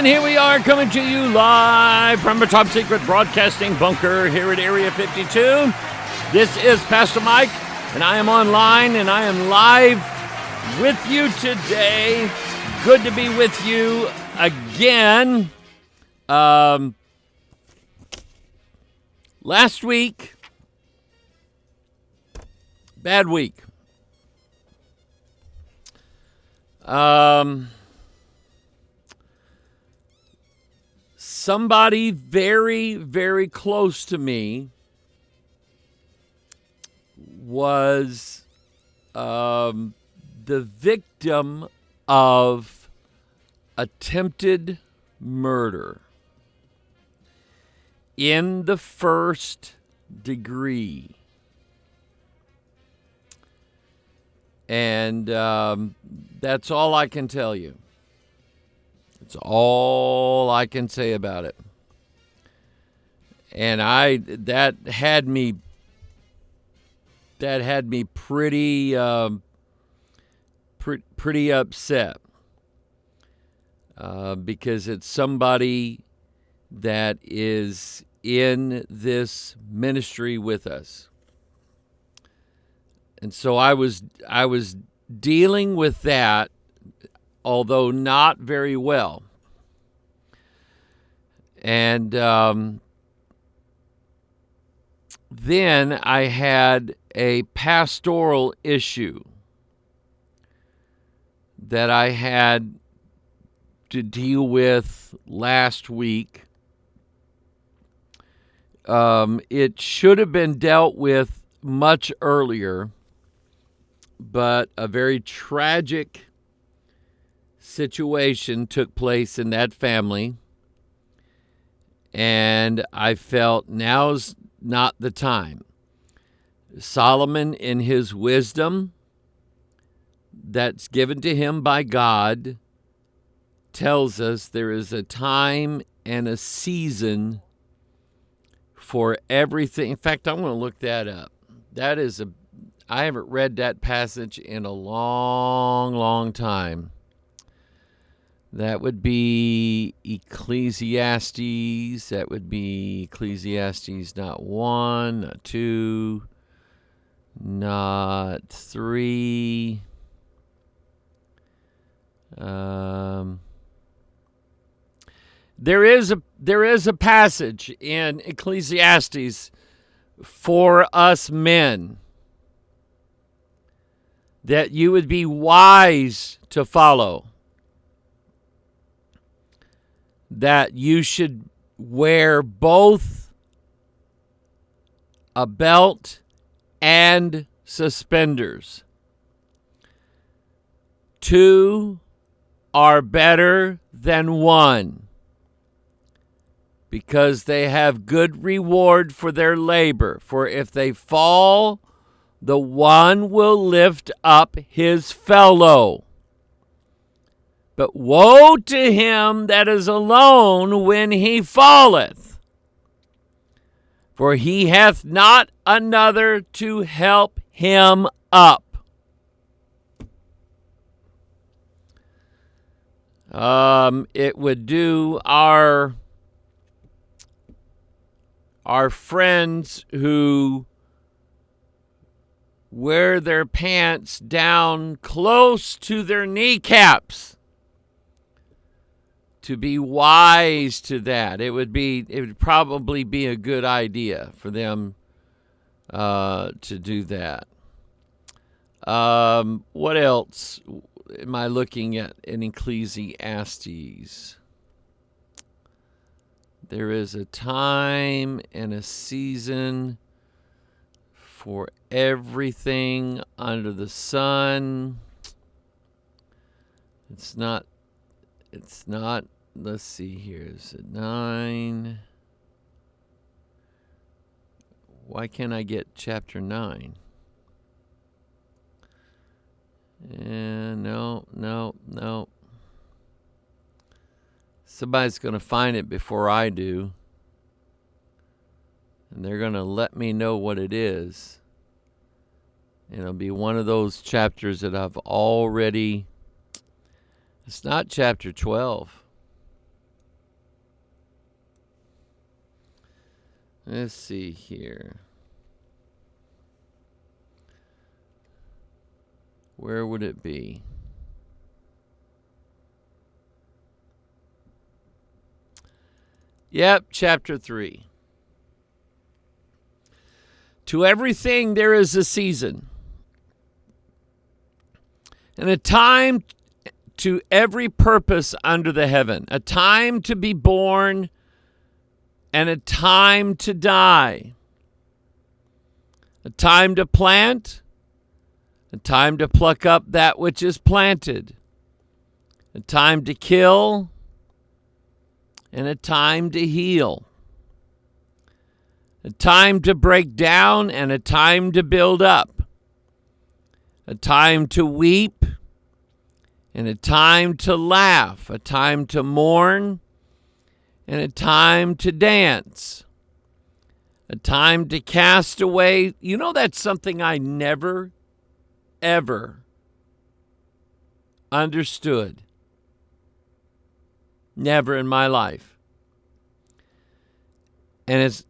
And here we are coming to you live from a top secret broadcasting bunker here at Area 52. This is Pastor Mike, and I am online and I am live with you today. Good to be with you again. Last week, bad week. Somebody very, very close to me was the victim of attempted murder in the first degree. And that's all I can tell you. It's all I can say about it. And that had me pretty upset because it's somebody that is in this ministry with us. And so I was dealing with that, although not very well. And then I had a pastoral issue that I had to deal with last week. It should have been dealt with much earlier, but a very tragic situation took place in that family, and I felt now's not the time. Solomon, in his wisdom that's given to him by God, tells us there is a time and a season for everything. In fact, I'm going to look that up. I haven't read that passage in a long, long time. That would be Ecclesiastes. That would be Ecclesiastes not 1, not 2, not 3. There is a passage in Ecclesiastes for us men that you would be wise to follow. That you should wear both a belt and suspenders. 2 are better than 1 because they have good reward for their labor. For if they fall, the one will lift up his fellow. But woe to him that is alone when he falleth, for he hath not another to help him up. It would do our friends who wear their pants down close to their kneecaps to be wise to that. It would probably be a good idea for them to do that. What else am I looking at in Ecclesiastes? There is a time and a season for everything under the sun. It's not, let's see here. Is it 9? Why can't I get chapter 9? No. Somebody's going to find it before I do. And they're going to let me know what it is. And it'll be one of those chapters that I've already... It's not chapter 12. Let's see here. Where would it be? Yep, chapter 3. To everything there is a season, and a time to every purpose under the heaven, a time to be born and a time to die, a time to plant, a time to pluck up that which is planted, a time to kill, and a time to heal, a time to break down and a time to build up, a time to weep and a time to laugh, a time to mourn and a time to dance, a time to cast away. You know, that's something I never, ever understood. Never in my life. And it's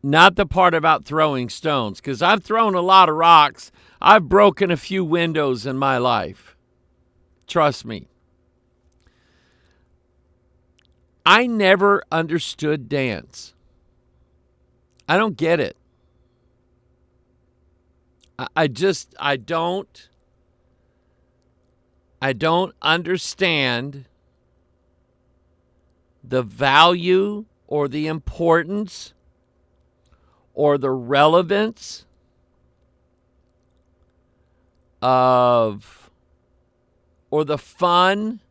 not the part about throwing stones, because I've thrown a lot of rocks. I've broken a few windows in my life. Trust me. I never understood dance. I don't get it. I don't understand the value or the importance or the relevance of, or the fun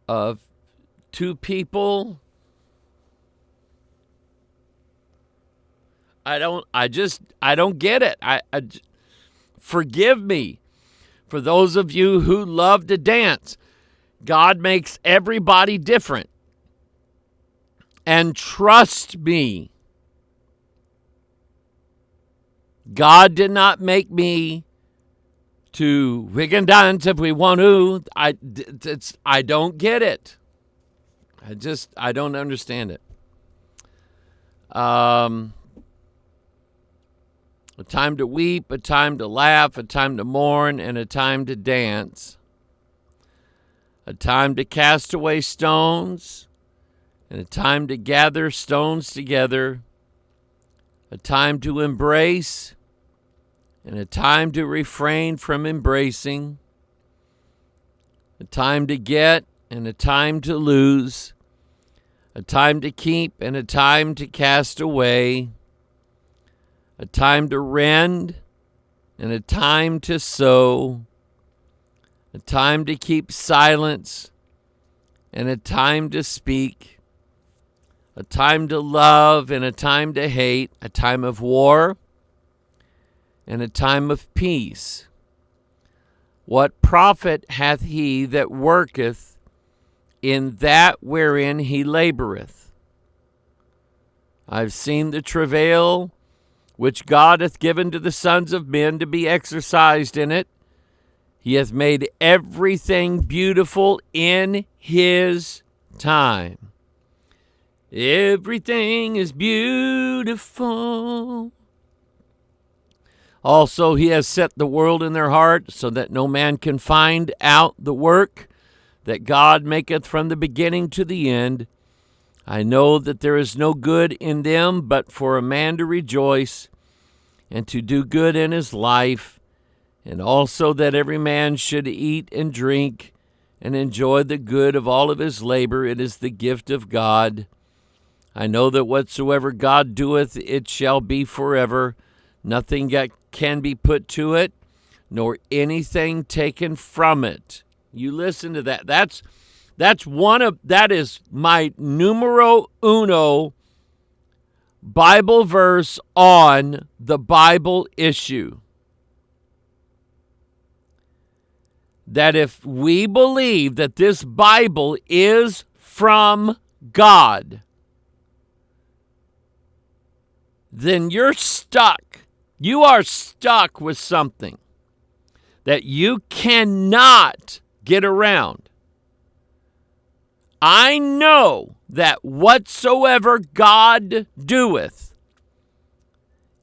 of two people. I don't get it. Forgive me for those of you who love to dance. God makes everybody different. And trust me, God did not make me we can dance if we want to. I don't get it. I don't understand it. A time to weep, a time to laugh, a time to mourn, and a time to dance. A time to cast away stones, and a time to gather stones together. A time to embrace, and a time to refrain from embracing. A time to get, and a time to lose. A time to keep, and a time to cast away. A time to rend, and a time to sow. A time to keep silence, and a time to speak. A time to love, and a time to hate. A time of war, and a time of peace. What profit hath he that worketh in that wherein he laboreth? I've seen the travail which God hath given to the sons of men to be exercised in it. He hath made everything beautiful in his time. Everything is beautiful. Also, he has set the world in their heart, so that no man can find out the work that God maketh from the beginning to the end. I know that there is no good in them, but for a man to rejoice and to do good in his life, and also that every man should eat and drink and enjoy the good of all of his labor. It is the gift of God. I know that whatsoever God doeth, it shall be forever. Nothing can be put to it, nor anything taken from it. You listen to that. That is my numero uno Bible verse on the Bible issue. That if we believe that this Bible is from God, then you're stuck. You are stuck with something that you cannot get around. I know that whatsoever God doeth,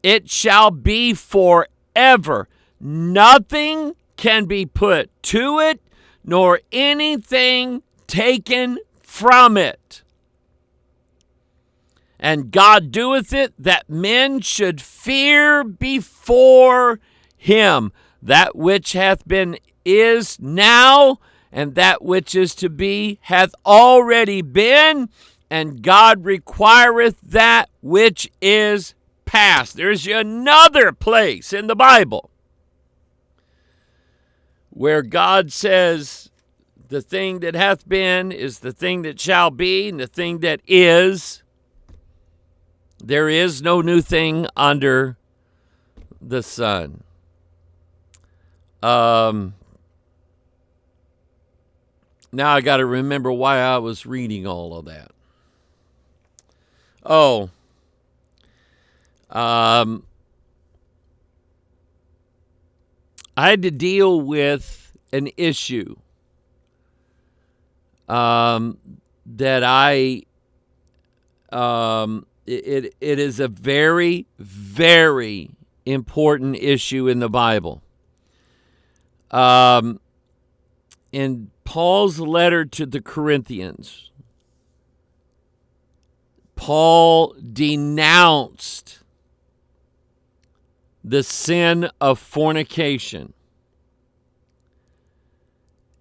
it shall be forever. Nothing can be put to it, nor anything taken from it. And God doeth it that men should fear before him. That which hath been is now, and that which is to be hath already been, and God requireth that which is past. There's another place in the Bible where God says the thing that hath been is the thing that shall be, and the thing that is. There is no new thing under the sun. Now I got to remember why I was reading all of that. I had to deal with an issue that it is a very, very important issue in the Bible. In Paul's letter to the Corinthians, Paul denounced the sin of fornication.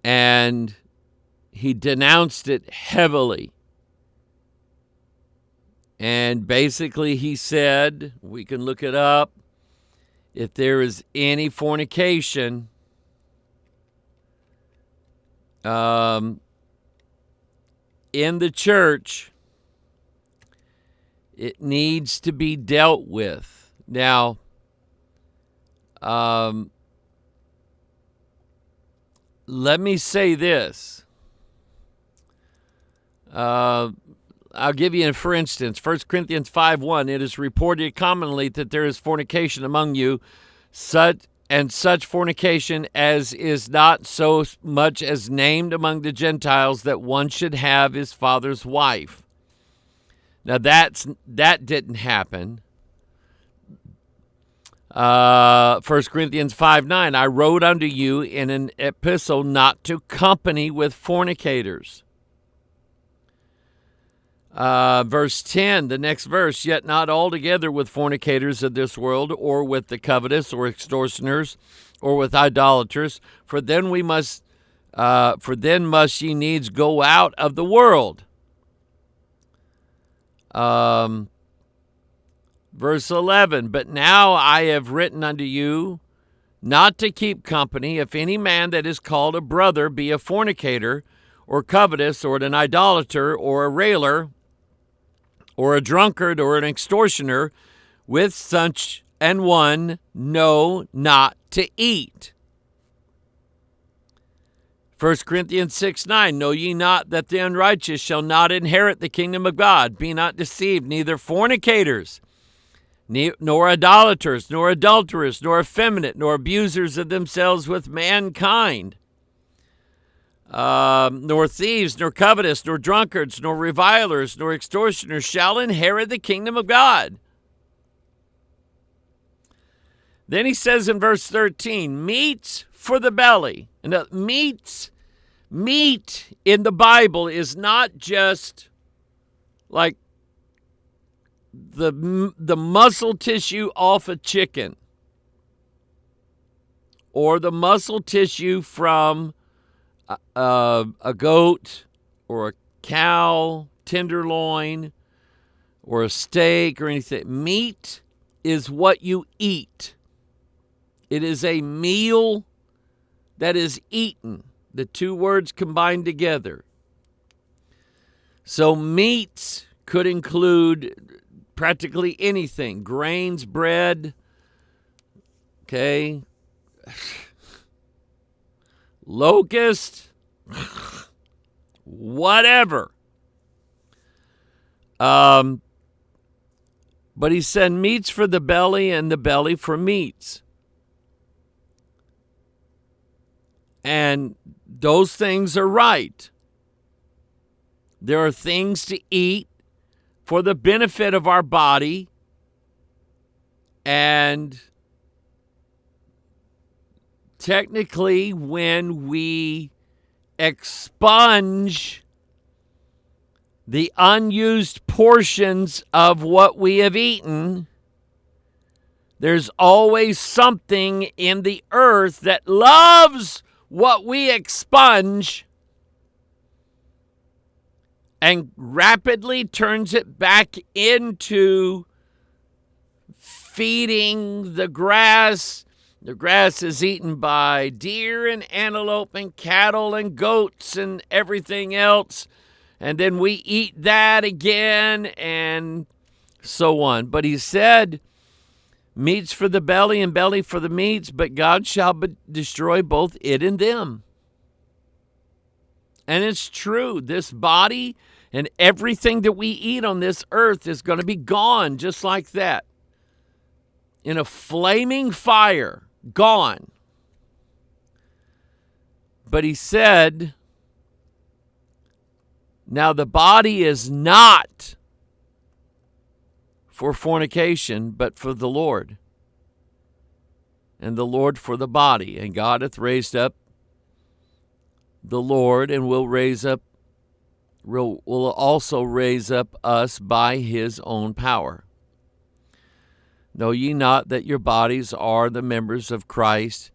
And he denounced it heavily. And basically he said, we can look it up, if there is any fornication, in the church, it needs to be dealt with. Now, let me say this. I'll give you, for instance, 1 Corinthians 5:1. It is reported commonly that there is fornication among you, such fornication as is not so much as named among the Gentiles, that one should have his father's wife. Now that didn't happen. 1 Corinthians 5:9. I wrote unto you in an epistle not to company with fornicators. Verse 10, the next verse, yet not altogether with fornicators of this world, or with the covetous, or extortioners, or with idolaters, for then must ye needs go out of the world. Verse 11, but now I have written unto you not to keep company, if any man that is called a brother be a fornicator, or covetous, or an idolater, or a railer, or a drunkard, or an extortioner, with such an one know not to eat. 1 Corinthians 6:9, know ye not that the unrighteous shall not inherit the kingdom of God? Be not deceived, neither fornicators, nor idolaters, nor adulterers, nor effeminate, nor abusers of themselves with mankind, nor thieves, nor covetous, nor drunkards, nor revilers, nor extortioners shall inherit the kingdom of God. Then he says in verse 13, meats for the belly. And meat in the Bible is not just like the muscle tissue off a chicken, or the muscle tissue from a goat or a cow, tenderloin, or a steak or anything. Meat is what you eat. It is a meal that is eaten. The two words combined together. So meats could include practically anything. Grains, bread, okay, locust, whatever. But he said meats for the belly and the belly for meats. And those things are right. There are things to eat for the benefit of our body, and technically when we expunge the unused portions of what we have eaten, there's always something in the earth that loves what we expunge and rapidly turns it back into feeding the grass. The grass is eaten by deer and antelope and cattle and goats and everything else. And then we eat that again and so on. But he said, meats for the belly and belly for the meats, but God shall destroy both it and them. And it's true. This body and everything that we eat on this earth is going to be gone just like that. In a flaming fire, gone. But he said, now the body is not for fornication, but for the Lord. And the Lord for the body. And God hath raised up the Lord, and will also raise up us by his own power. Know ye not that your bodies are the members of Christ?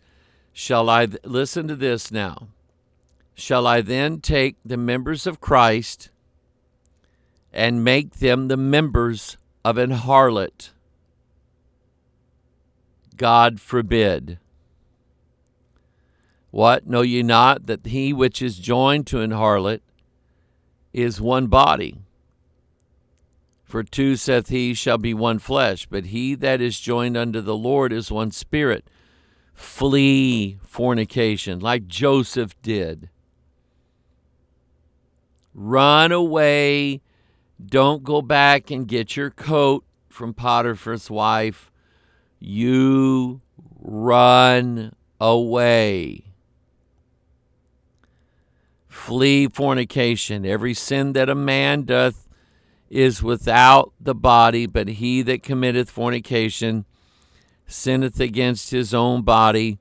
Listen to this now. Shall I then take the members of Christ and make them the members of an harlot? God forbid. What? Know ye not that he which is joined to an harlot is one body? For two, saith he, shall be one flesh, but he that is joined unto the Lord is one spirit. Flee fornication, like Joseph did. Run away. Don't go back and get your coat from Potiphar's wife. You run away. Flee fornication. Every sin that a man doth is without the body, but he that committeth fornication sinneth against his own body.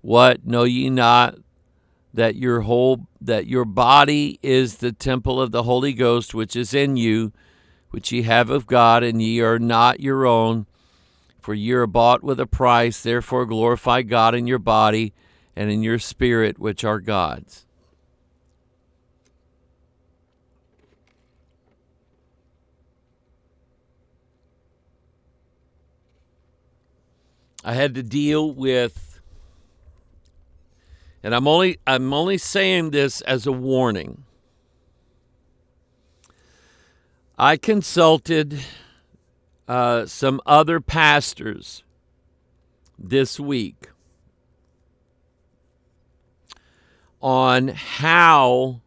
What? Know ye not that your body is the temple of the Holy Ghost, which is in you, which ye have of God, and ye are not your own, for ye are bought with a price. Therefore glorify God in your body and in your spirit, which are God's. I had to deal with, and I'm only saying this as a warning. I consulted some other pastors this week on how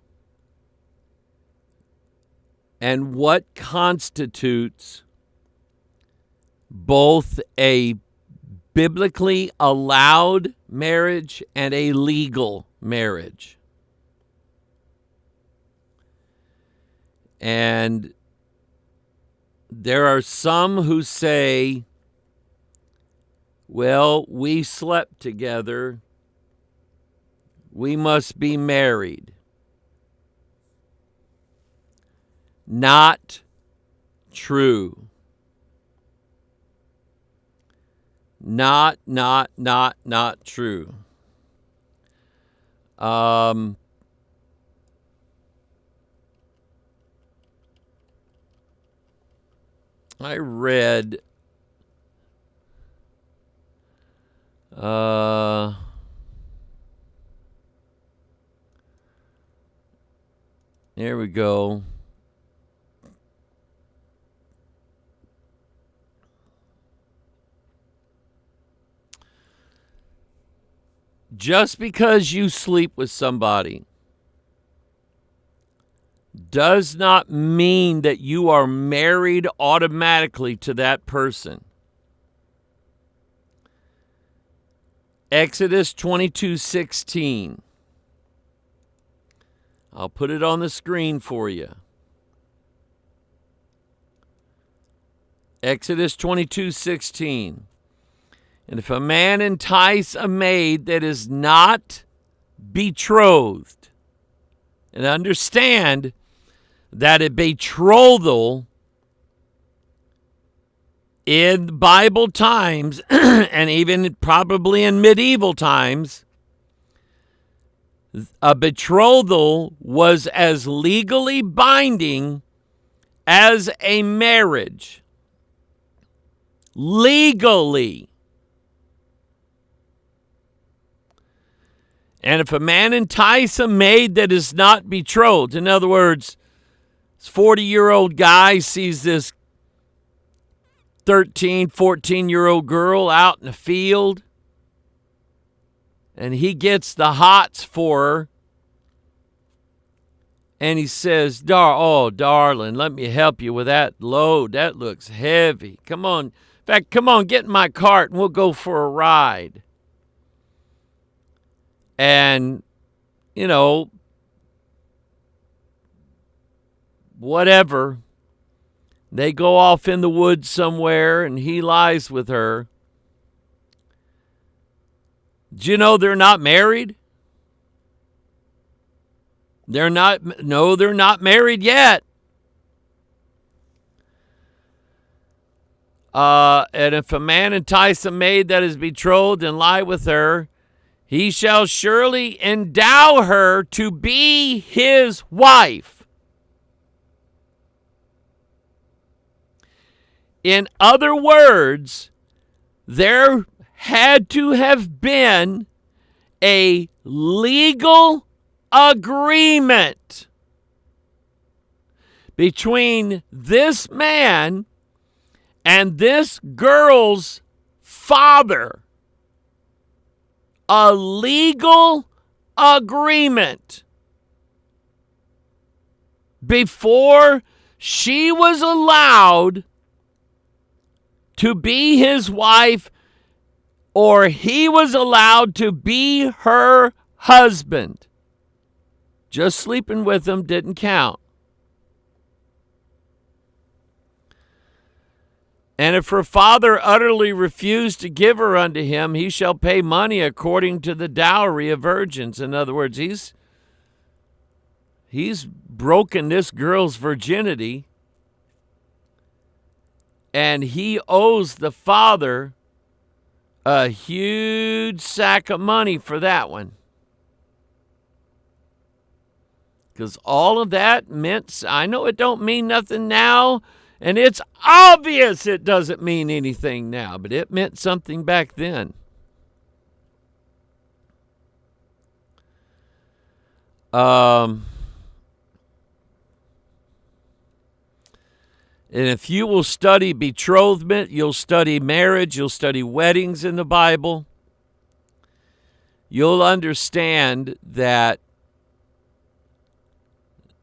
and what constitutes both a biblically allowed marriage and a legal marriage. And there are some who say, well, we slept together, we must be married. Not true. Not true. I read there we go. Just because you sleep with somebody does not mean that you are married automatically to that person. Exodus 22:16. I'll put it on the screen for you. Exodus 22:16. And if a man entice a maid that is not betrothed, and understand that a betrothal in Bible times and even probably in medieval times, a betrothal was as legally binding as a marriage. Legally. And if a man entice a maid that is not betrothed, in other words, this 40-year-old guy sees this 13, 14-year-old girl out in the field, and he gets the hots for her, and he says, darling, let me help you with that load. That looks heavy. Come on. In fact, come on, get in my cart, and we'll go for a ride. And, whatever. They go off in the woods somewhere, and he lies with her. Do you know they're not married? They're not married yet. And if a man entice a maid that is betrothed and lie with her, he shall surely endow her to be his wife. In other words, there had to have been a legal agreement between this man and this girl's father. A legal agreement before she was allowed to be his wife or he was allowed to be her husband. Just sleeping with him didn't count. And if her father utterly refused to give her unto him, he shall pay money according to the dowry of virgins. In other words, he's broken this girl's virginity, and he owes the father a huge sack of money for that one. Because all of that meant, I know it don't mean nothing now, and it's obvious it doesn't mean anything now, but it meant something back then. And if you will study betrothment, you'll study marriage, you'll study weddings in the Bible, you'll understand that,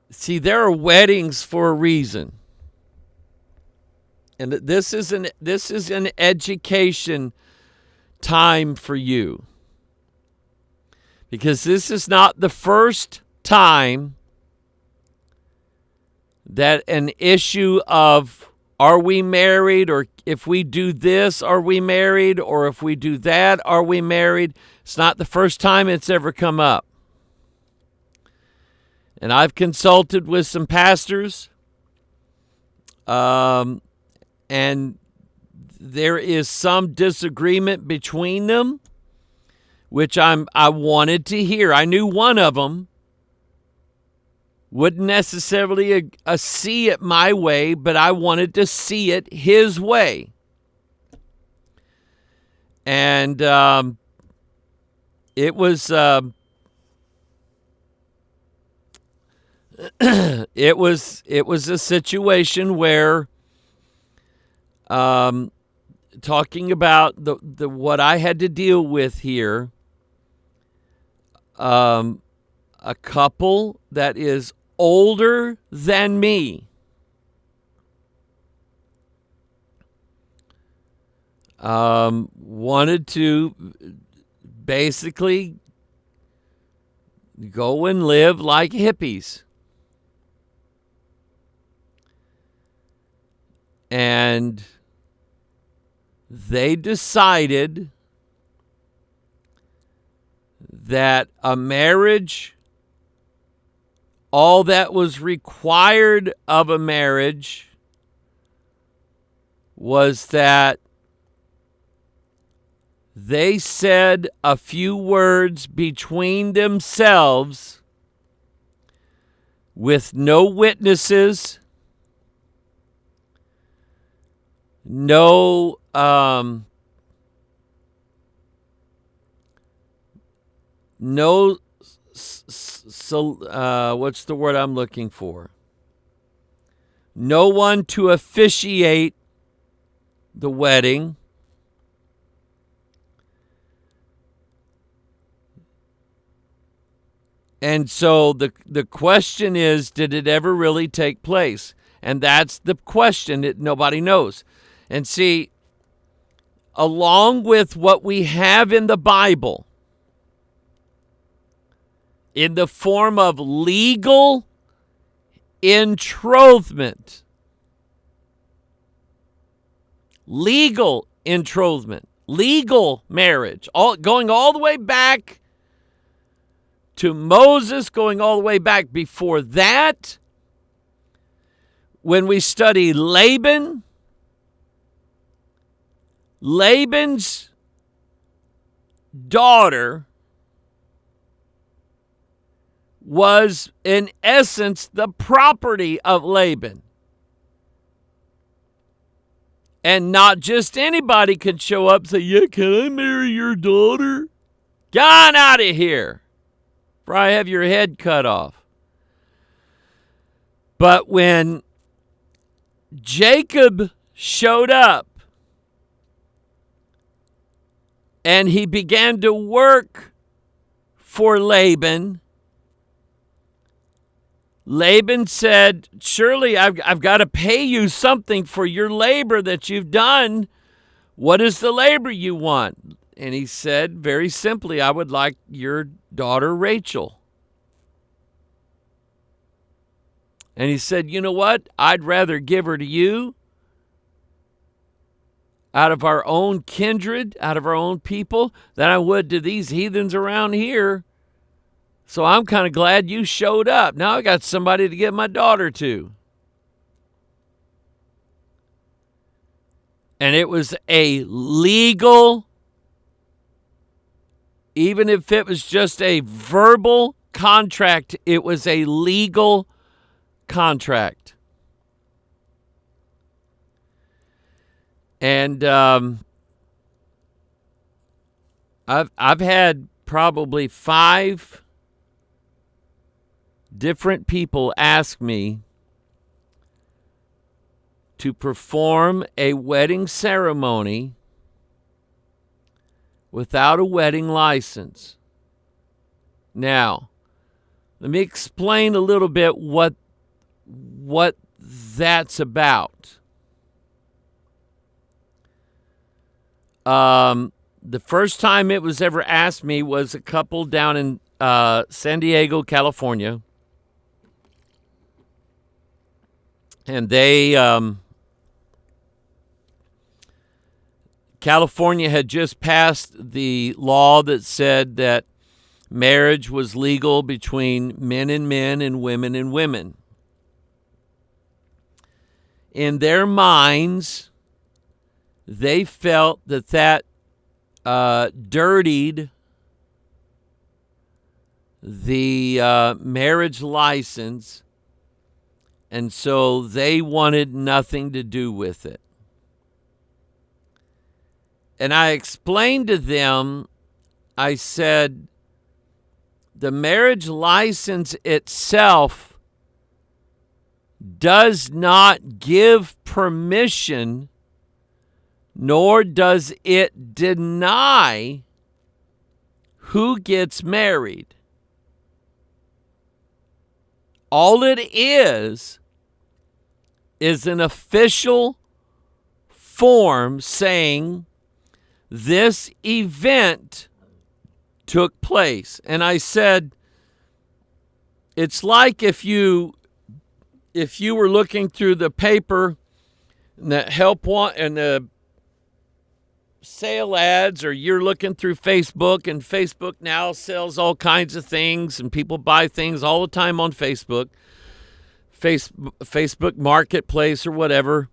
see, there are weddings for a reason. And this is an education time for you. Because this is not the first time that an issue of are we married, or if we do this, are we married, or if we do that, are we married? It's not the first time it's ever come up. And I've consulted with some pastors, and there is some disagreement between them, which I wanted to hear. I knew one of them wouldn't necessarily see it my way, but I wanted to see it his way. And it was it was a situation where talking about the what I had to deal with here, a couple that is older than me, wanted to basically go and live like hippies. And they decided that a marriage, all that was required of a marriage was that they said a few words between themselves with no witnesses, no what's the word I'm looking for? No one to officiate the wedding. And so the question is, did it ever really take place? And that's the question that nobody knows. And see, along with what we have in the Bible, in the form of legal entrothment, legal marriage, going all the way back to Moses, going all the way back before that. When we study Laban's daughter was in essence the property of Laban. And not just anybody could show up and say, yeah, can I marry your daughter? Get on out of here, for I have your head cut off. But when Jacob showed up and he began to work for Laban, Laban said, surely I've got to pay you something for your labor that you've done. What is the labor you want? And he said, very simply, I would like your daughter Rachel. And he said, you know what? I'd rather give her to you out of our own kindred, out of our own people, than I would to these heathens around here. So I'm kind of glad you showed up. Now I got somebody to give my daughter to. And it was a legal, even if it was just a verbal contract, it was a legal contract. And I've had probably 5 different people ask me to perform a wedding ceremony without a wedding license. Now, let me explain a little bit what that's about. The first time it was ever asked me was a couple down in San Diego, California. And they, California had just passed the law that said that marriage was legal between men and women and women. In their minds, they felt that dirtied the marriage license, and so they wanted nothing to do with it. And I explained to them, I said, the marriage license itself does not give permission, nor does it deny who gets married. All it is an official form saying this event took place. And I said, it's like if you were looking through the paper and the help want and the sale ads, or you're looking through Facebook, and Facebook now sells all kinds of things, and people buy things all the time on Facebook, Facebook Marketplace or whatever.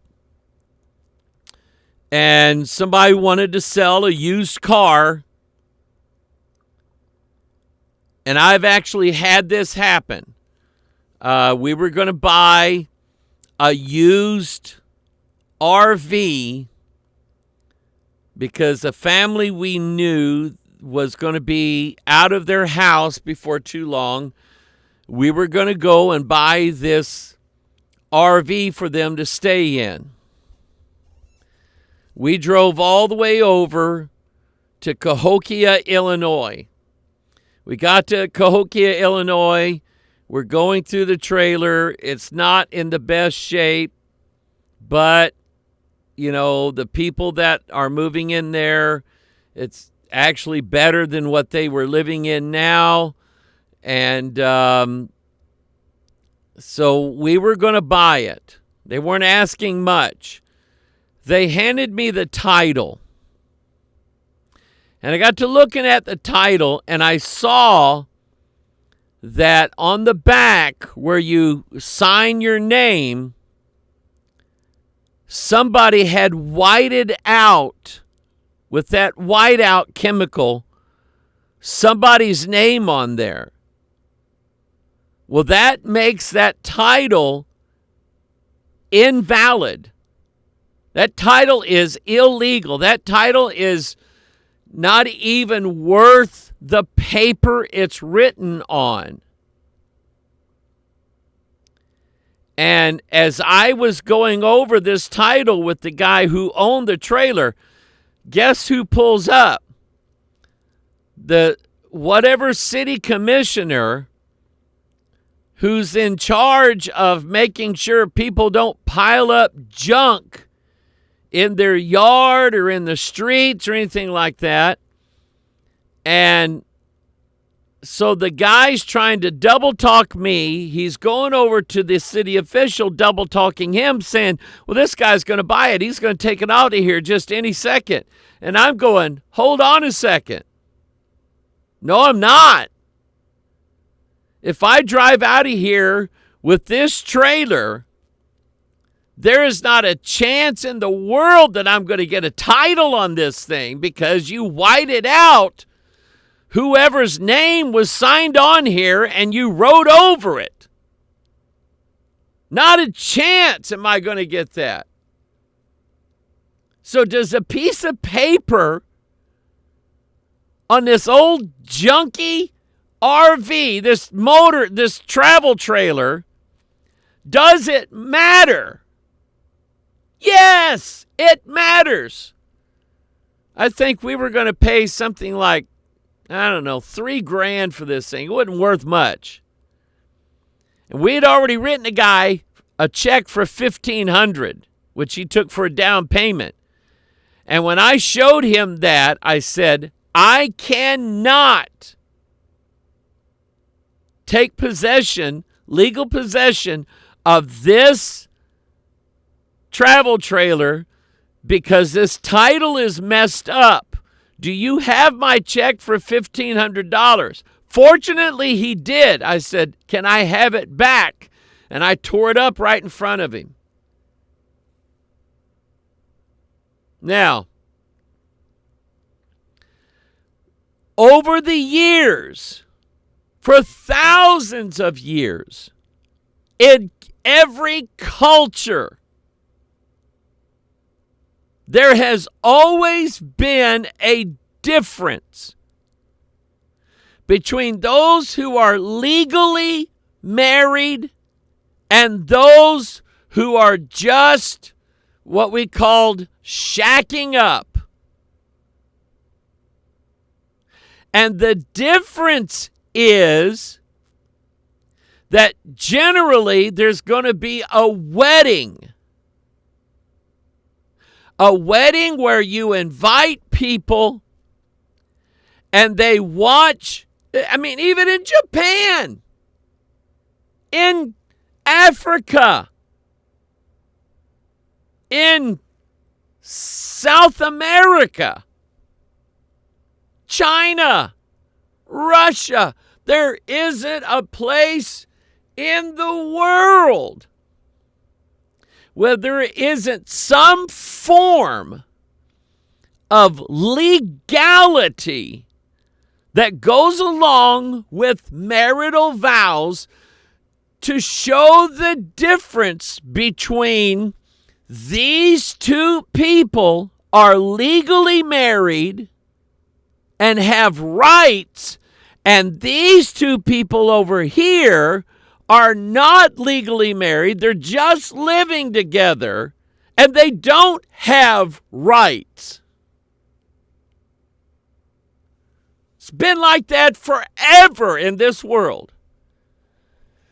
And somebody wanted to sell a used car. And I've actually had this happen. We were going to buy a used RV because a family we knew was going to be out of their house before too long. We were going to go and buy this RV for them to stay in. We drove all the way over to Cahokia, Illinois. We got to Cahokia, Illinois. We're going through the trailer. It's not in the best shape, but, you know, the people that are moving in there, it's actually better than what they were living in now. And so we were going to buy it. They weren't asking much. They handed me the title. And I got to looking at the title, and I saw that on the back where you sign your name, somebody had whited out with that whiteout chemical somebody's name on there. Well, that makes that title invalid. That title is illegal. That title is not even worth the paper it's written on. And as I was going over this title with the guy who owned the trailer, guess who pulls up? The whatever city commissioner who's in charge of making sure people don't pile up junk in their yard or in the streets or anything like that. And so the guy's trying to double talk me. He's going over to the city official, double talking him, saying, well, this guy's going to buy it. He's going to take it out of here just any second. And I'm going, hold on a second. No, I'm not. If I drive out of here with this trailer, there is not a chance in the world that I'm going to get a title on this thing because you whited out whoever's name was signed on here and you wrote over it. Not a chance am I going to get that. So does a piece of paper on this old junky RV, this travel trailer, does it matter? Yes, it matters. I think we were going to pay something like, I don't know, $3,000 for this thing. It wasn't worth much. And we had already written a guy a check for $1,500, which he took for a down payment. And when I showed him that, I said, I cannot take possession, legal possession of this travel trailer because this title is messed up. Do you have my check for $1,500? Fortunately, he did. I said, can I have it back? And I tore it up right in front of him. Now, over the years, for thousands of years, in every culture, there has always been a difference between those who are legally married and those who are just what we called shacking up. And the difference is that generally there's going to be a wedding. A wedding where you invite people and they watch, I mean, even in Japan, in Africa, in South America, China, Russia. There isn't a place in the world where there isn't some form of legality that goes along with marital vows to show the difference between these two people are legally married and have rights, and these two people over here are not legally married. They're just living together, and they don't have rights. It's been like that forever in this world.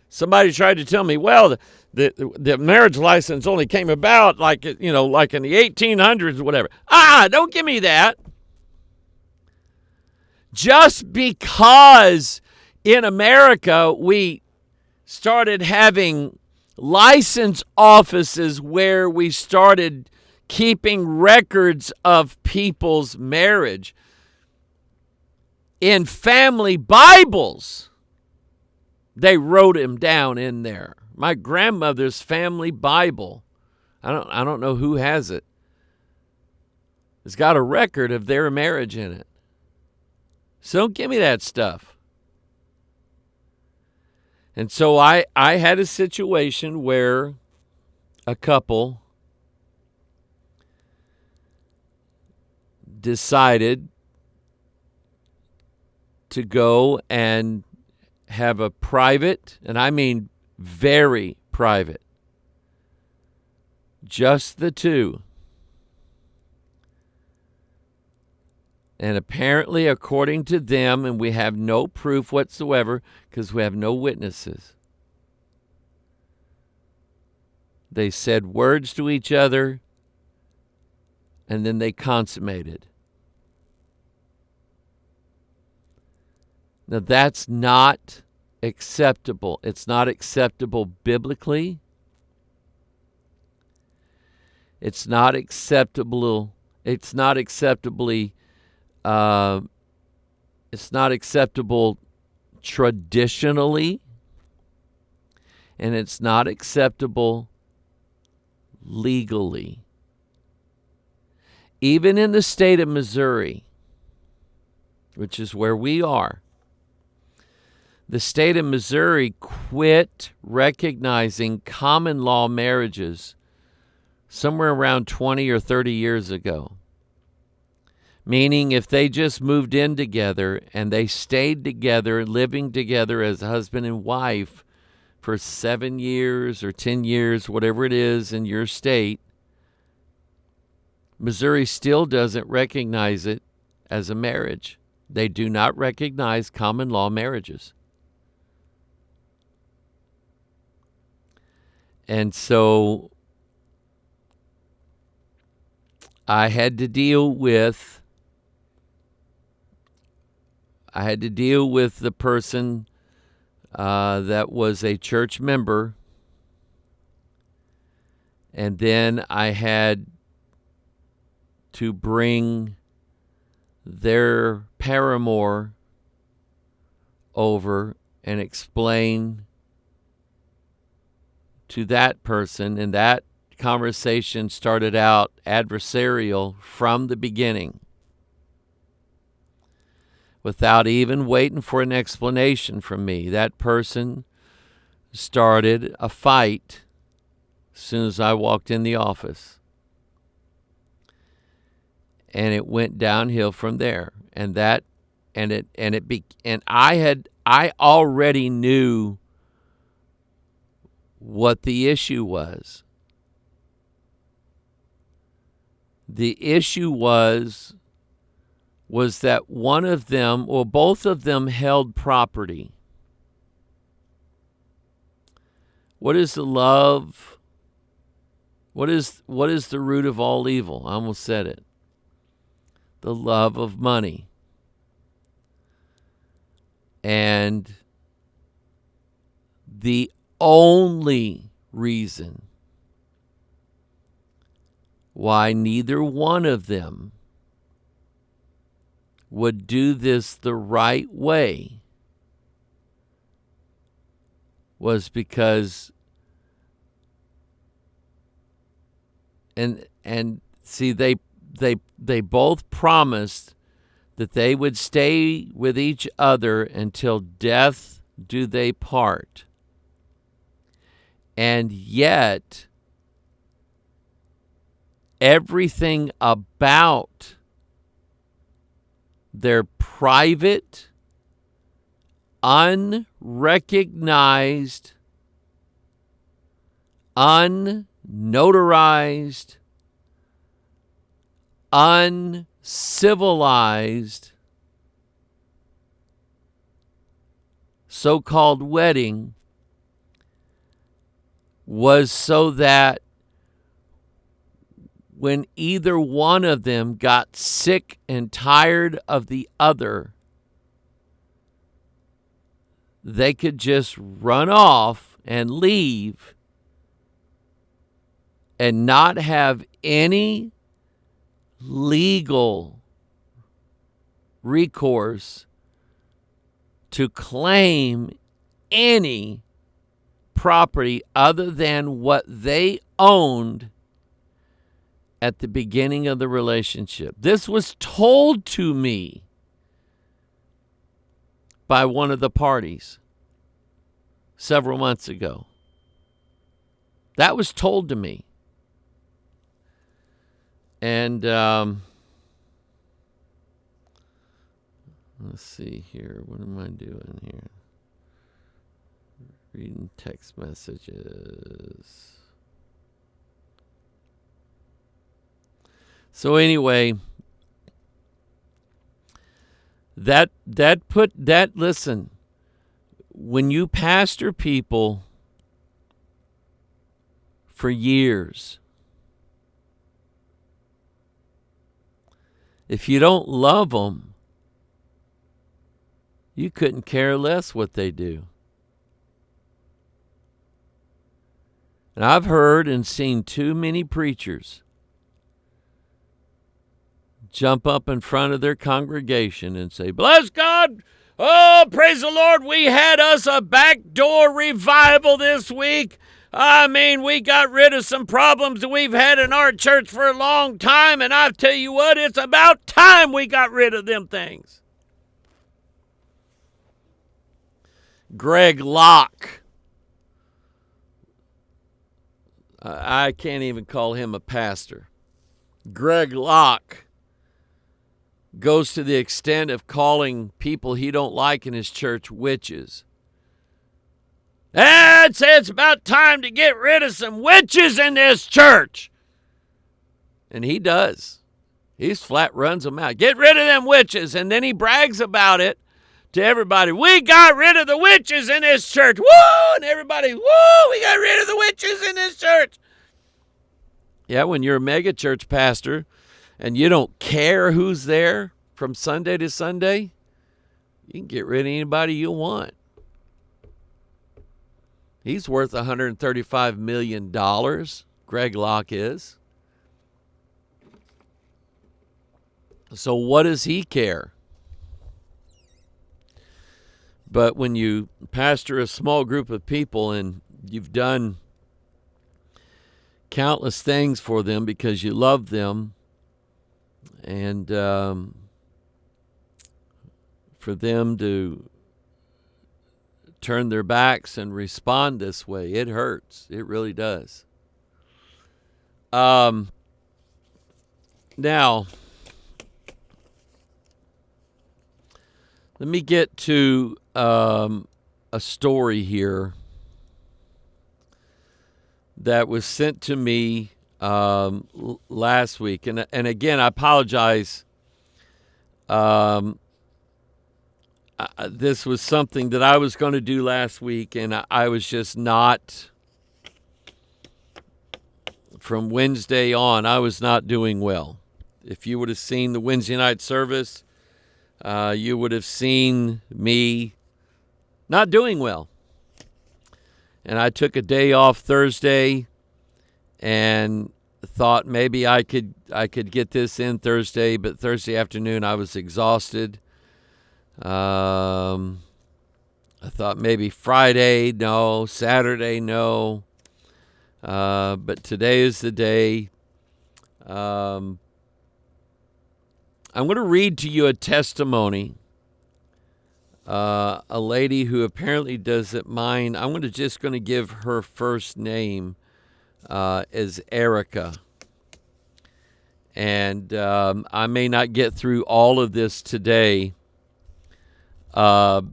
Somebody tried to tell me, well, the marriage license only came about like in the 1800s or whatever. Don't give me that. Just because in America we started having license offices where we started keeping records of people's marriage in family Bibles, they wrote him down in there. My grandmother's family Bible, I don't know who has it. It's got a record of their marriage in it. So don't give me that stuff. And so I had a situation where a couple decided to go and have a private, and I mean very private, just the two. And apparently, according to them, and we have no proof whatsoever because we have no witnesses, they said words to each other and then they consummated. Now, that's not acceptable. It's not acceptable biblically. It's not acceptable. It's not acceptably. It's not acceptable traditionally, and it's not acceptable legally. Even in the state of Missouri, which is where we are, the state of Missouri quit recognizing common law marriages somewhere around 20 or 30 years ago. Meaning if they just moved in together and they stayed together, living together as husband and wife for 7 years or 10 years, whatever it is in your state, Missouri still doesn't recognize it as a marriage. They do not recognize common law marriages. And so I had to deal with the person that was a church member, and then I had to bring their paramour over and explain to that person, and that conversation started out adversarial from the beginning, without even waiting for an explanation from me. That person started a fight as soon as I walked in the office. And it went downhill from there. And I already knew what the issue was. The issue was that one of them, or both of them, held property. What is the love? What is the root of all evil? I almost said it. The love of money. And the only reason why neither one of them would do this the right way was because and see they both promised that they would stay with each other until death do they part. And yet everything about their private, unrecognized, unnotarized, uncivilized so-called wedding was so that when either one of them got sick and tired of the other, they could just run off and leave and not have any legal recourse to claim any property other than what they owned at the beginning of the relationship. This was told to me by one of the parties several months ago. That was told to me. And let's see here. What am I doing here? Reading text messages. So anyway, listen, when you pastor people for years, if you don't love them, you couldn't care less what they do. And I've heard and seen too many preachers jump up in front of their congregation and say, "Bless God, oh, praise the Lord, we had us a backdoor revival this week. I mean, we got rid of some problems that we've had in our church for a long time, and I tell you what, it's about time we got rid of them things." Greg Locke, I can't even call him a pastor. Greg Locke goes to the extent of calling people he don't like in his church witches. I'd say it's about time to get rid of some witches in this church. And he does. He's flat runs them out. Get rid of them witches. And then he brags about it to everybody. We got rid of the witches in this church. Woo! And everybody, woo! We got rid of the witches in this church. Yeah, when you're a mega church pastor and you don't care who's there from Sunday to Sunday, you can get rid of anybody you want. He's worth $135 million, Greg Locke is. So what does he care? But when you pastor a small group of people and you've done countless things for them because you love them, and for them to turn their backs and respond this way, it hurts. It really does. Now, let me get to a story here that was sent to me last week. And again, I apologize. This was something that I was going to do last week, and I was just not, from Wednesday on, I was not doing well. If you would have seen the Wednesday night service, you would have seen me not doing well. And I took a day off Thursday, and thought maybe I could get this in Thursday, but Thursday afternoon I was exhausted. I thought maybe Friday, no. Saturday, no. But today is the day. I'm going to read to you a testimony. A lady who apparently doesn't mind. I'm just going to give her first name as Erica. And I may not get through all of this today. But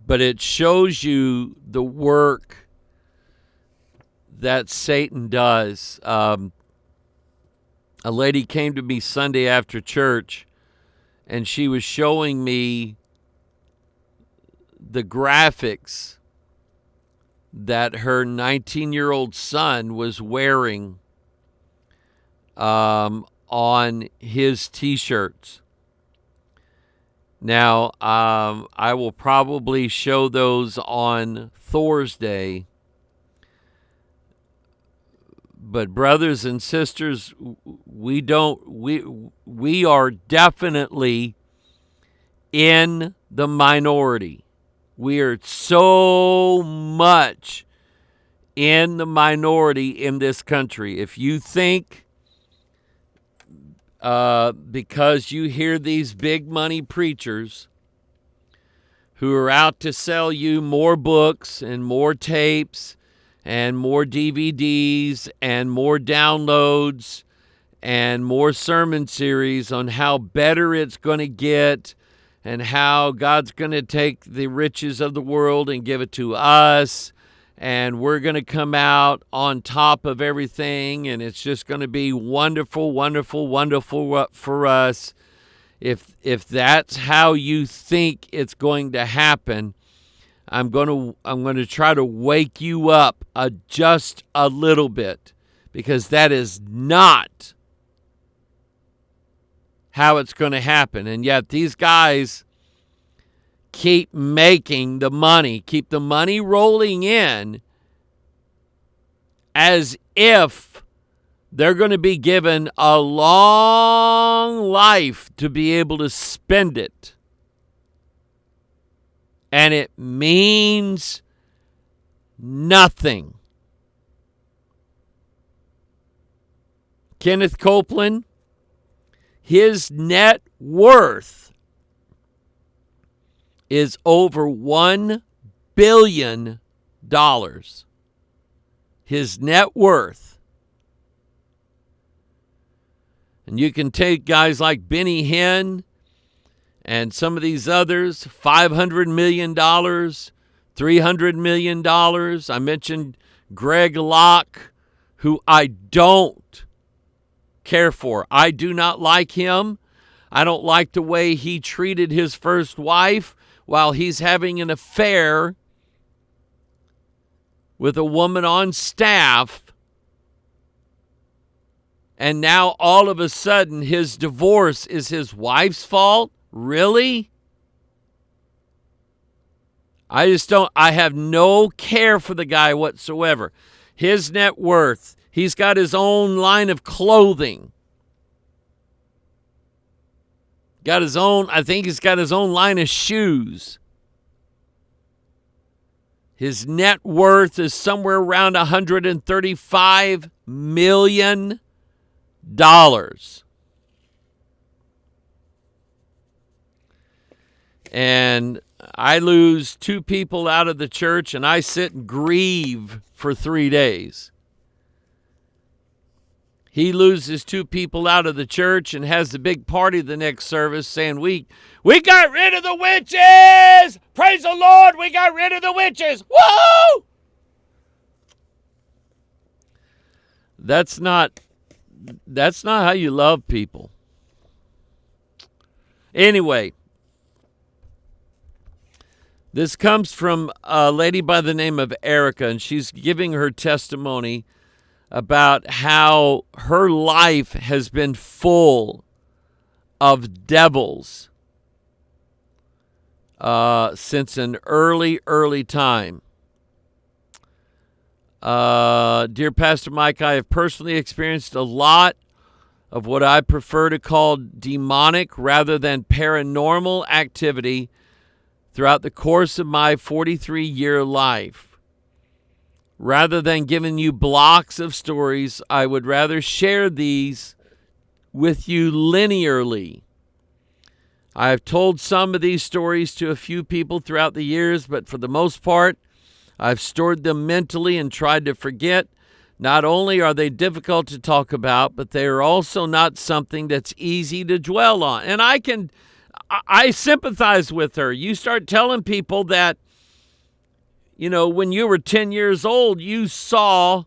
it shows you the work that Satan does. A lady came to me Sunday after church, and she was showing me the graphics that her 19-year-old son was wearing on his T-shirts. Now, I will probably show those on Thursday. But brothers and sisters, we are definitely in the minority. We are so much in the minority in this country. If you think because you hear these big money preachers who are out to sell you more books and more tapes and more DVDs and more downloads and more sermon series on how better it's going to get and how God's going to take the riches of the world and give it to us, and we're going to come out on top of everything, and it's just going to be wonderful, wonderful, wonderful for us. If that's how you think it's going to happen, I'm going to try to wake you up just a little bit, because that is not how it's going to happen. And yet these guys keep making the money, keep the money rolling in as if they're going to be given a long life to be able to spend it. And it means nothing. Kenneth Copeland, his net worth is over $1 billion. His net worth. And you can take guys like Benny Hinn and some of these others, $500 million, $300 million. I mentioned Greg Locke, who I don't care for. I do not like him. I don't like the way he treated his first wife while he's having an affair with a woman on staff. And now all of a sudden his divorce is his wife's fault? Really? I have no care for the guy whatsoever. His net worth, he's got his own line of clothing. I think he's got his own line of shoes. His net worth is somewhere around $135 million. And I lose 2 people out of the church, and I sit and grieve for 3 days. He loses 2 people out of the church and has the big party the next service saying, we got rid of the witches! Praise the Lord, we got rid of the witches! Woo! That's not how you love people. Anyway, this comes from a lady by the name of Erica, and she's giving her testimony about how her life has been full of devils since an early time. Dear Pastor Mike, I have personally experienced a lot of what I prefer to call demonic rather than paranormal activity throughout the course of my 43-year life. Rather than giving you blocks of stories, I would rather share these with you linearly. I have told some of these stories to a few people throughout the years, but for the most part, I've stored them mentally and tried to forget. Not only are they difficult to talk about, but they are also not something that's easy to dwell on. And I sympathize with her. You start telling people that, when you were 10 years old, you saw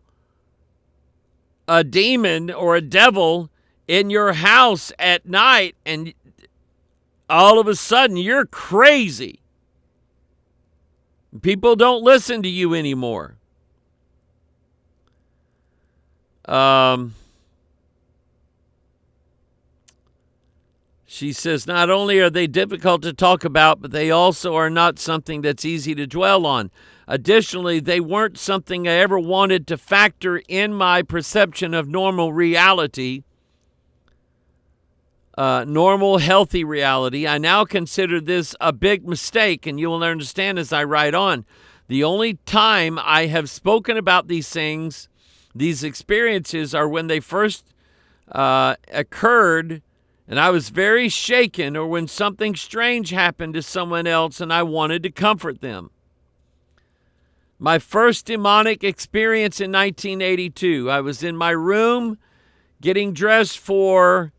a demon or a devil in your house at night, and all of a sudden you're crazy. People don't listen to you anymore. She says, not only are they difficult to talk about, but they also are not something that's easy to dwell on. Additionally, they weren't something I ever wanted to factor in my perception of normal reality, normal, healthy reality. I now consider this a big mistake, and you will understand as I write on. The only time I have spoken about these things, these experiences, are when they first occurred, and I was very shaken, or when something strange happened to someone else and I wanted to comfort them. My first demonic experience in 1982, I was in my room getting dressed for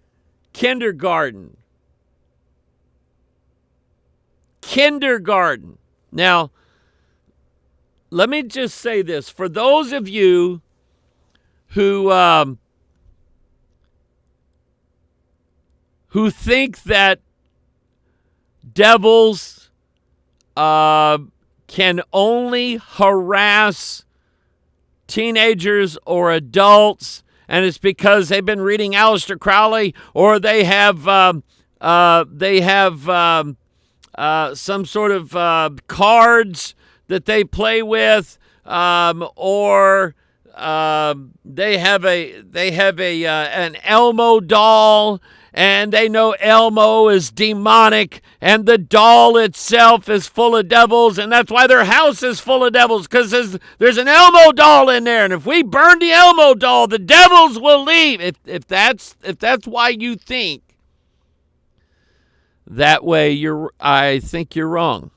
kindergarten. Now, let me just say this. For those of you who think that devils can only harass teenagers or adults, and it's because they've been reading Aleister Crowley, or they have some sort of cards that they play with, or they have an Elmo doll, and they know Elmo is demonic, and the doll itself is full of devils, and that's why their house is full of devils, because there's an Elmo doll in there, and if we burn the Elmo doll, the devils will leave. If that's why you think that way, I think you're wrong.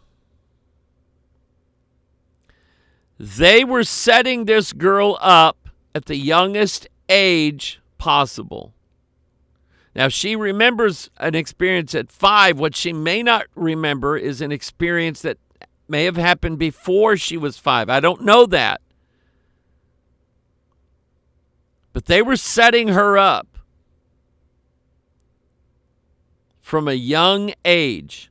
They were setting this girl up at the youngest age possible. Now, she remembers an experience at 5. What she may not remember is an experience that may have happened before she was 5. I don't know that. But they were setting her up from a young age.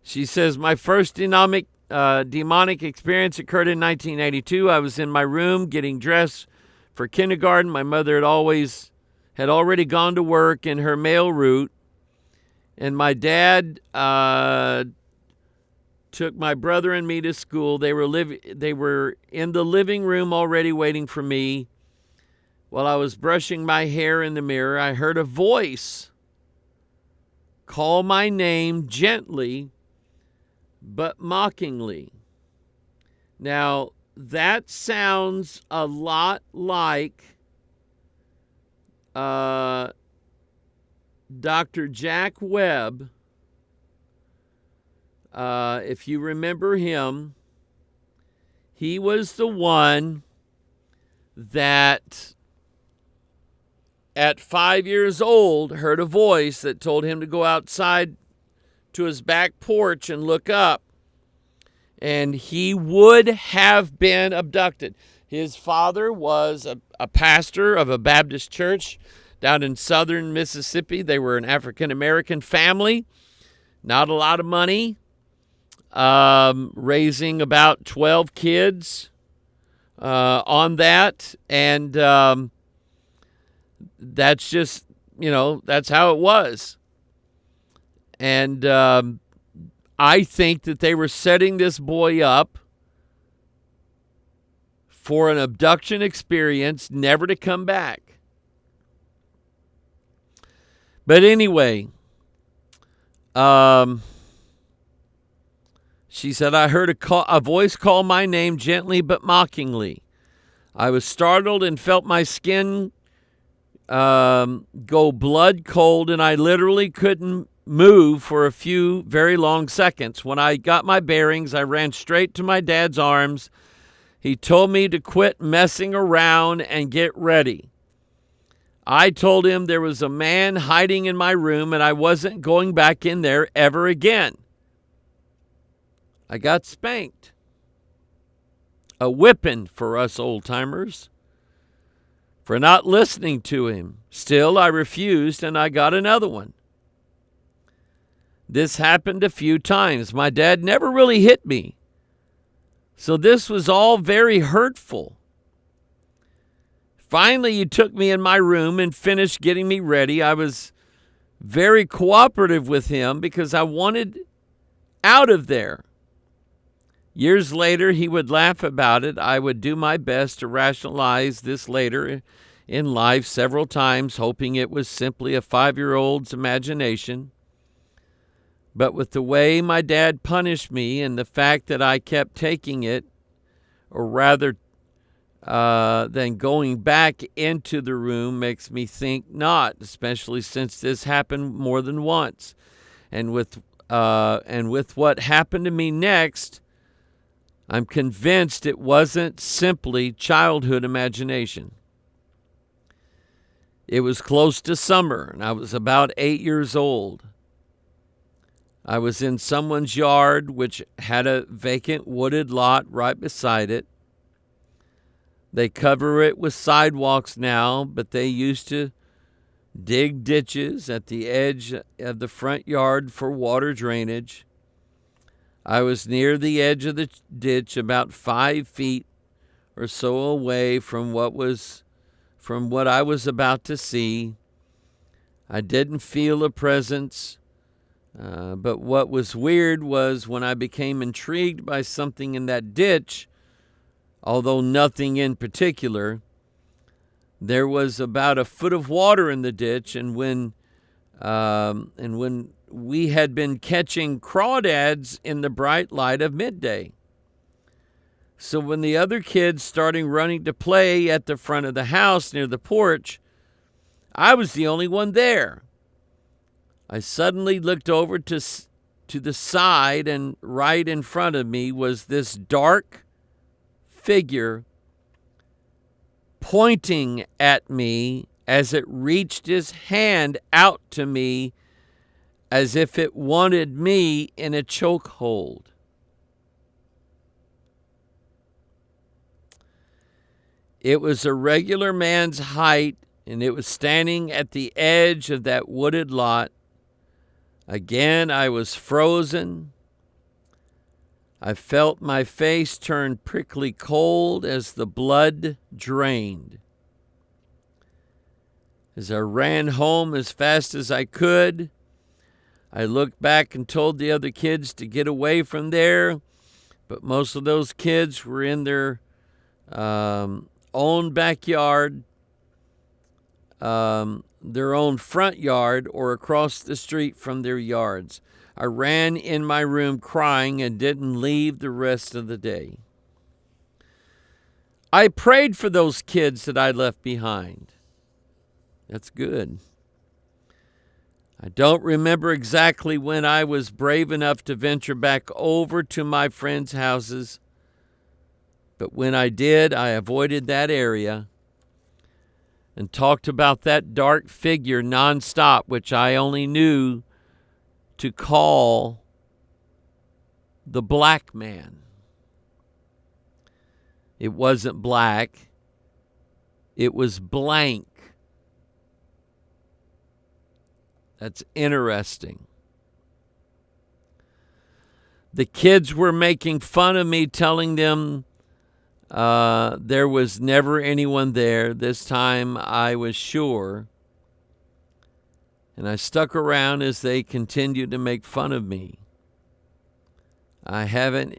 She says, my first demonic experience occurred in 1982. I was in my room getting dressed for kindergarten. My mother had already gone to work in her mail route, and my dad took my brother and me to school. They were in the living room already waiting for me. While I was brushing my hair in the mirror, I heard a voice call my name gently but mockingly. Now, that sounds a lot like Dr. Jack Webb. If you remember him, he was the one that at 5 years old heard a voice that told him to go outside to his back porch and look up, and he would have been abducted. His father was a pastor of a Baptist church down in southern Mississippi. They were an African-American family, not a lot of money, raising about 12 kids on that. And that's just, that's how it was. And I think that they were setting this boy up for an abduction experience, never to come back. But anyway, she said, I heard a voice call my name gently but mockingly. I was startled and felt my skin go blood cold, and I literally couldn't move for a few very long seconds. When I got my bearings, I ran straight to my dad's arms. He told me to quit messing around and get ready. I told him there was a man hiding in my room and I wasn't going back in there ever again. I got spanked. A whipping for us old-timers for not listening to him. Still, I refused and I got another one. This happened a few times. My dad never really hit me. So this was all very hurtful. Finally, he took me in my room and finished getting me ready. I was very cooperative with him because I wanted out of there. Years later, he would laugh about it. I would do my best to rationalize this later in life several times, hoping it was simply a 5-year-old's imagination. But with the way my dad punished me and the fact that I kept taking it, or rather than going back into the room, makes me think not, especially since this happened more than once. And with what happened to me next, I'm convinced it wasn't simply childhood imagination. It was close to summer, and I was about 8 years old. I was in someone's yard, which had a vacant wooded lot right beside it. They cover it with sidewalks now, but they used to dig ditches at the edge of the front yard for water drainage. I was near the edge of the ditch, about 5 feet or so away from what I was about to see. I didn't feel a presence. But what was weird was when I became intrigued by something in that ditch, although nothing in particular, there was about a foot of water in the ditch, and when we had been catching crawdads in the bright light of midday. So when the other kids started running to play at the front of the house near the porch, I was the only one there. I suddenly looked over to the side, and right in front of me was this dark figure pointing at me as it reached his hand out to me as if it wanted me in a chokehold. It was a regular man's height, and it was standing at the edge of that wooded lot. Again, I was frozen. I felt my face turn prickly cold as the blood drained. As I ran home as fast as I could, I looked back and told the other kids to get away from there, but most of those kids were in their own backyard, their own front yard, or across the street from their yards. I ran in my room crying and didn't leave the rest of the day. I prayed for those kids that I left behind. That's good. I don't remember exactly when I was brave enough to venture back over to my friends' houses, but when I did, I avoided that area and talked about that dark figure nonstop, which I only knew to call the black man. It wasn't black. It was blank. That's interesting. The kids were making fun of me, telling them there was never anyone there. This time I was sure. And I stuck around as they continued to make fun of me. I haven't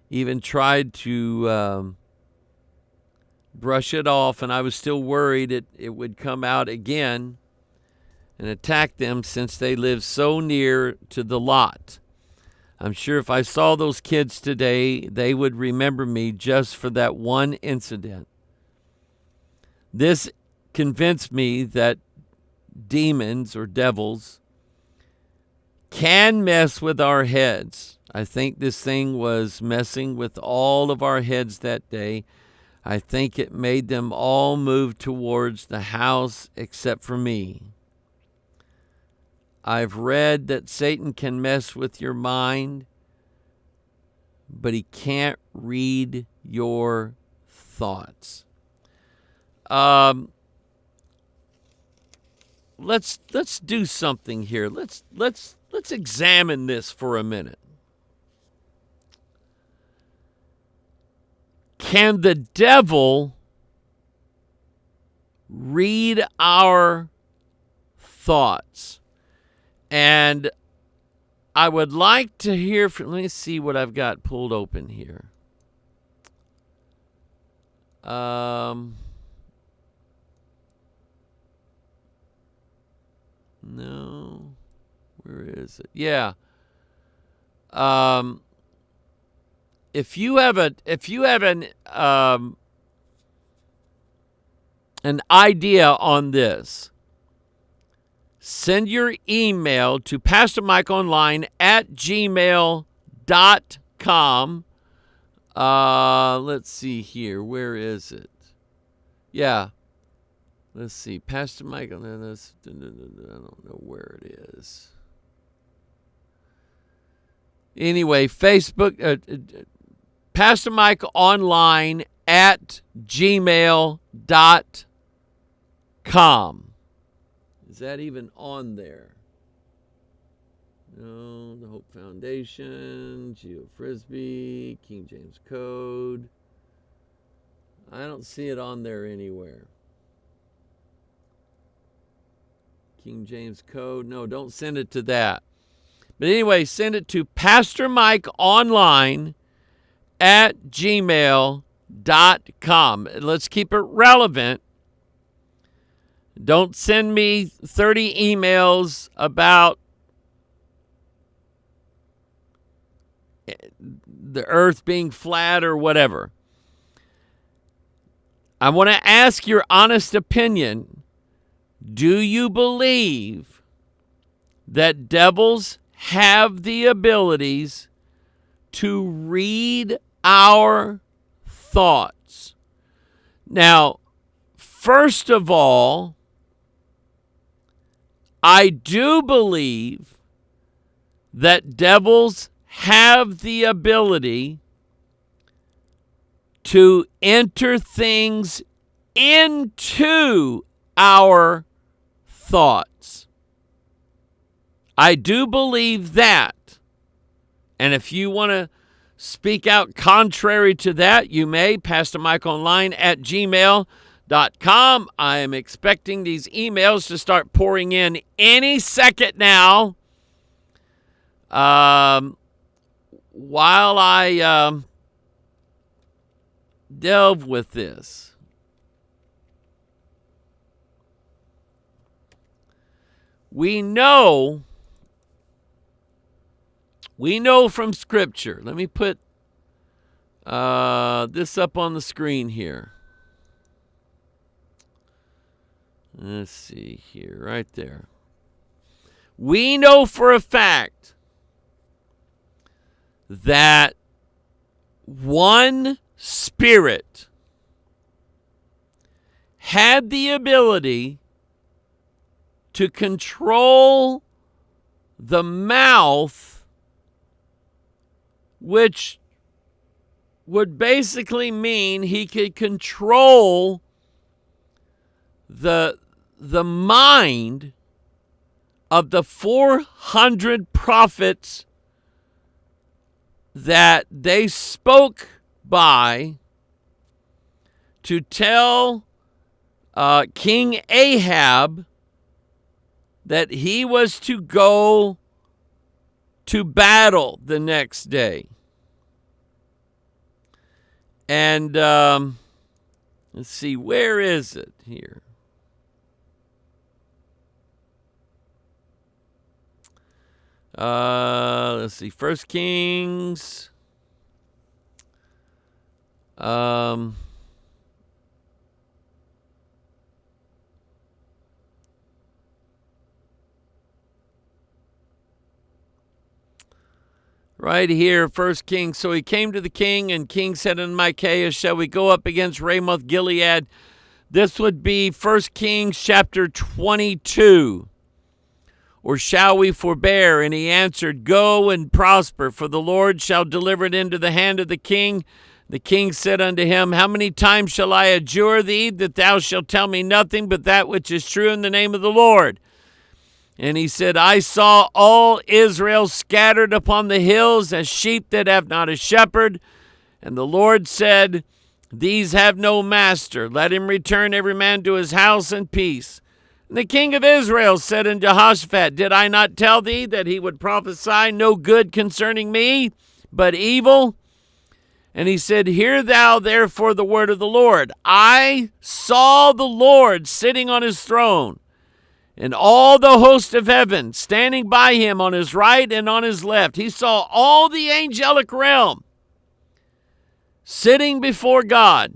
even tried to brush it off, and I was still worried it would come out again and attack them since they live so near to the lot. I'm sure if I saw those kids today, they would remember me just for that one incident. This convinced me that demons or devils can mess with our heads. I think this thing was messing with all of our heads that day. I think it made them all move towards the house except for me. I've read that Satan can mess with your mind, but he can't read your thoughts. Let's do something here. Let's examine this for a minute. Can the devil read our thoughts? And I would like to hear from, let me see what I've got pulled open here. No, where is it? Yeah. If you have an idea on this, send your email to pastormikeonline@gmail.com. Let's see here. Where is it? Yeah. Let's see. Pastor Mike. I don't know where it is. Anyway, Facebook. pastormikeonline@gmail.com. Is that even on there? No, the Hope Foundation, Geo Frisbee, King James Code. I don't see it on there anywhere. King James Code. No, don't send it to that. But anyway, send it to pastormikeonline@gmail.com. Let's keep it relevant. Don't send me 30 emails about the earth being flat or whatever. I want to ask your honest opinion. Do you believe that devils have the abilities to read our thoughts? Now, first of all, I do believe that devils have the ability to enter things into our thoughts. I do believe that. And if you want to speak out contrary to that, you may. pastormikeonline@gmail.com. I am expecting these emails to start pouring in any second now. While I delve with this. We know from Scripture. Let me put this up on the screen here. Let's see here, right there. We know for a fact that one spirit had the ability to control the mouth, which would basically mean he could control the mind of the 400 prophets that they spoke by to tell King Ahab that he was to go to battle the next day. And Let's see, where is it here? Let's see, 1 Kings. Right here, 1 Kings. So he came to the king, and king said unto Micaiah, shall we go up against Ramoth Gilead? This would be 1 Kings chapter 22. Or shall we forbear? And he answered, go and prosper, for the Lord shall deliver it into the hand of the king. The king said unto him, how many times shall I adjure thee, that thou shalt tell me nothing but that which is true in the name of the Lord? And he said, I saw all Israel scattered upon the hills as sheep that have not a shepherd. And the Lord said, these have no master. Let him return every man to his house in peace. And the king of Israel said unto Jehoshaphat, did I not tell thee that he would prophesy no good concerning me, but evil? And he said, hear thou therefore the word of the Lord. I saw the Lord sitting on his throne, and all the host of heaven standing by him on his right and on his left. He saw all the angelic realm sitting before God.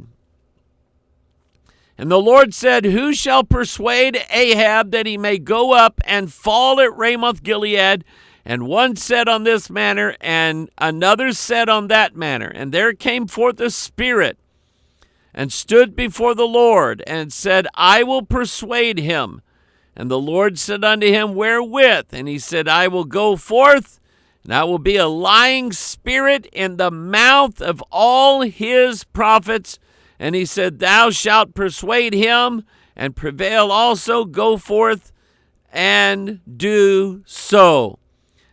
And the Lord said, who shall persuade Ahab that he may go up and fall at Ramoth Gilead? And one said on this manner, and another said on that manner. And there came forth a spirit, and stood before the Lord, and said, I will persuade him. And the Lord said unto him, wherewith? And he said, I will go forth, and I will be a lying spirit in the mouth of all his prophets. And he said, thou shalt persuade him, and prevail also. Go forth and do so.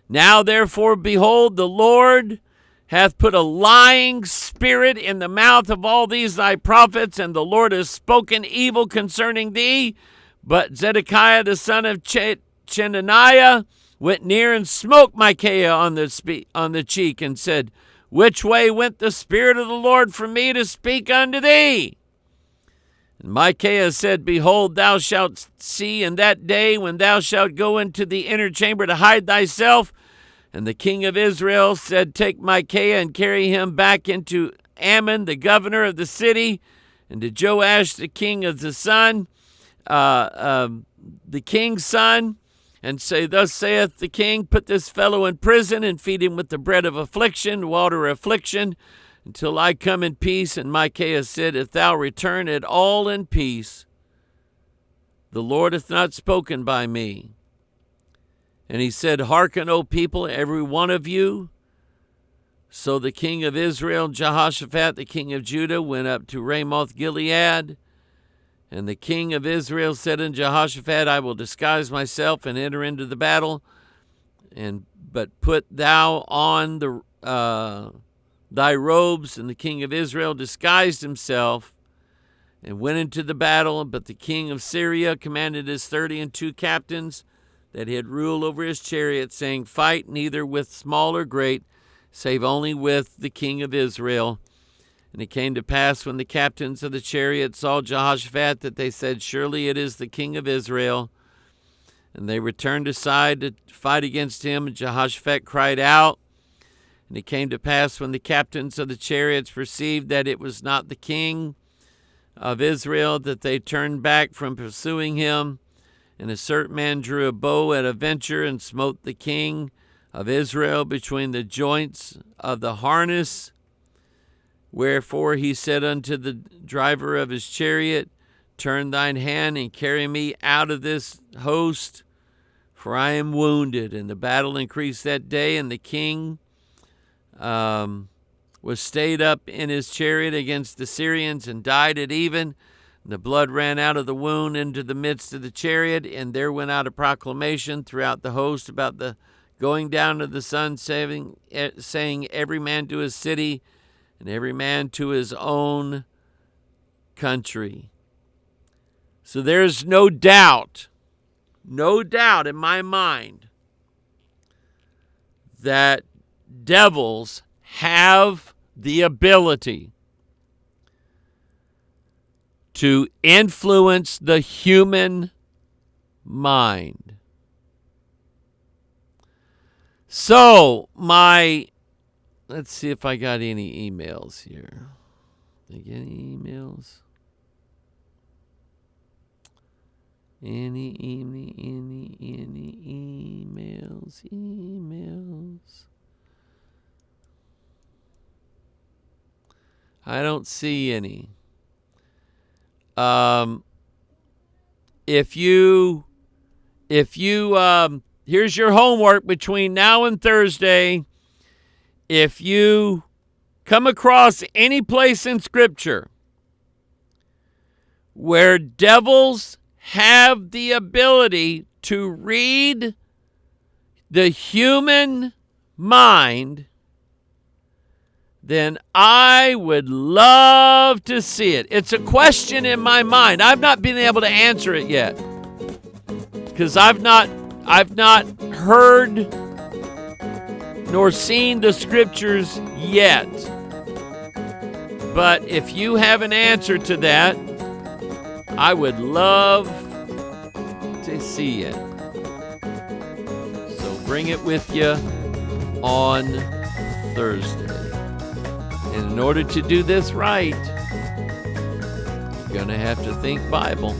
Now therefore, behold, the Lord hath put a lying spirit in the mouth of all these thy prophets, and the Lord has spoken evil concerning thee. But Zedekiah the son of Chenaniah went near and smote Micaiah on the cheek, and said, which way went the Spirit of the Lord from me to speak unto thee? And Micaiah said, behold, thou shalt see in that day when thou shalt go into the inner chamber to hide thyself. And the king of Israel said, take Micaiah and carry him back into Ammon, the governor of the city, and to Joash, the king of the son, the king's son, and say, thus saith the king, put this fellow in prison and feed him with the bread of affliction, water of affliction, until I come in peace. And Micaiah said, if thou return at all in peace, the Lord hath not spoken by me. And he said, hearken, O people, every one of you. So the king of Israel, Jehoshaphat, the king of Judah, went up to Ramoth Gilead. And the king of Israel said unto Jehoshaphat, I will disguise myself and enter into the battle. But put thou on thy robes. And the king of Israel disguised himself and went into the battle. But the king of Syria commanded his 32 captains that he had rule over his chariot, saying, fight neither with small or great, save only with the king of Israel. And it came to pass, when the captains of the chariot saw Jehoshaphat, that they said, surely it is the king of Israel. And they returned aside to fight against him, and Jehoshaphat cried out. And it came to pass, when the captains of the chariots perceived that it was not the king of Israel, that they turned back from pursuing him. And a certain man drew a bow at a venture, and smote the king of Israel between the joints of the harness. Wherefore he said unto the driver of his chariot, turn thine hand and carry me out of this host, for I am wounded. And the battle increased that day, and the king was stayed up in his chariot against the Syrians, and died at even. The blood ran out of the wound into the midst of the chariot, and there went out a proclamation throughout the host about the going down of the sun, saying, every man to his city, and every man to his own country. So there's no doubt in my mind that devils have the ability to influence the human mind. So, let's see if I got any emails here. Did I get any emails? Any emails. I don't see any. If you here's your homework between now and Thursday. If you come across any place in Scripture where devils have the ability to read the human mind, then I would love to see it. It's a question in my mind. I've not been able to answer it yet because I've not heard nor seen the Scriptures yet. But if you have an answer to that, I would love to see it. So bring it with you on Thursday. And in order to do this right, you're going to have to think Bible.